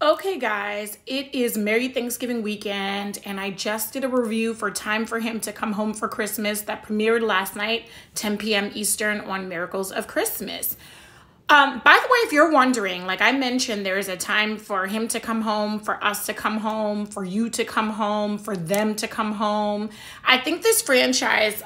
Okay, guys, it is Merry Thanksgiving weekend, and I just did a review for Time for Him to Come Home for Christmas that premiered last night, 10 p.m. Eastern on Miracles of Christmas. By the way, if you're wondering, like I mentioned, there is a time for him to come home, for us to come home, for you to come home, for them to come home. I think this franchise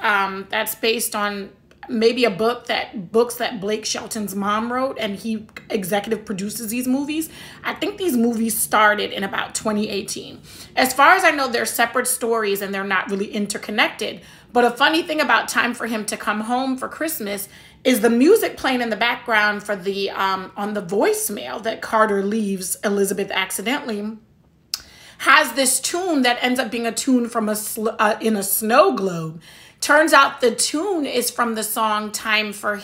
that's based on maybe books that Blake Shelton's mom wrote, and he executive produces these movies. I think these movies started in about 2018. As far as I know, they're separate stories and they're not really interconnected. But a funny thing about Time for Him to Come Home for Christmas is the music playing in the background for the on the voicemail that Carter leaves Elizabeth accidentally has this tune that ends up being a tune from in a snow globe. Turns out the tune is from the song Time for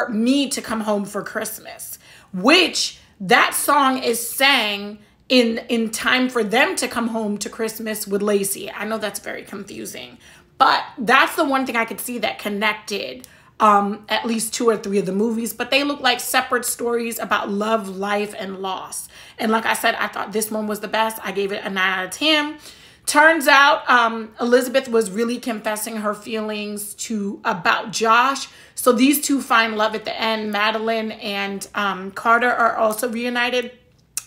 Me to Come Home for Christmas, which that song is sang in Time for Them to Come Home to Christmas with Lacey. I know that's very confusing, but that's the one thing I could see that connected at least 2 or 3 of the movies, but they look like separate stories about love, life, and loss. And like I said, I thought this one was the best. I gave it a 9 out of 10. Turns out Elizabeth was really confessing her feelings about Josh. So these two find love at the end. Madeline and Carter are also reunited.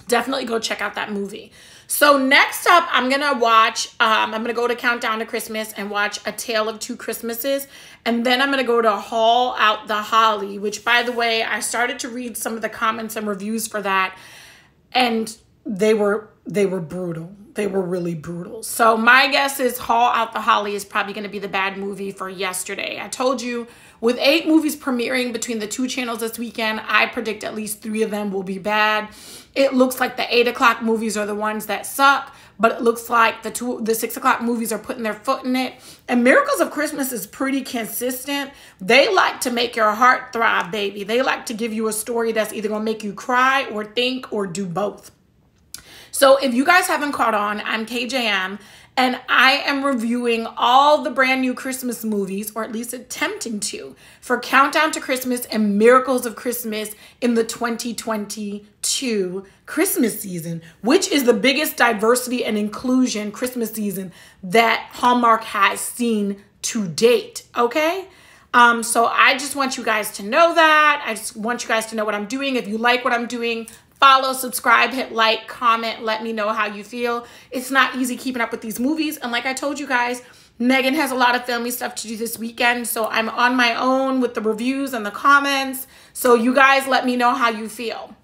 Definitely go check out that movie. So next up, I'm going to watch, I'm going to go to Countdown to Christmas and watch A Tale of Two Christmases. And then I'm going to go to Haul Out the Holly, which, by the way, I started to read some of the comments and reviews for that. And they were brutal. They were really brutal. So my guess is Haul Out the Holly is probably going to be the bad movie for yesterday. I told you, with 8 movies premiering between the 2 channels this weekend, I predict at least 3 of them will be bad. It looks like the 8 o'clock movies are the ones that suck, but it looks like the 6 o'clock movies are putting their foot in it. And Miracles of Christmas is pretty consistent. They like to make your heart throb, baby. They like to give you a story that's either going to make you cry or think or do both. So if you guys haven't caught on, I'm KJM, and I am reviewing all the brand new Christmas movies, or at least attempting to, for Countdown to Christmas and Miracles of Christmas in the 2022 Christmas season, which is the biggest diversity and inclusion Christmas season that Hallmark has seen to date, okay? So I just want you guys to know that. I just want you guys to know what I'm doing. If you like what I'm doing, follow, subscribe, hit like, comment, let me know how you feel. It's not easy keeping up with these movies. And like I told you guys, Megan has a lot of family stuff to do this weekend. So I'm on my own with the reviews and the comments. So you guys let me know how you feel.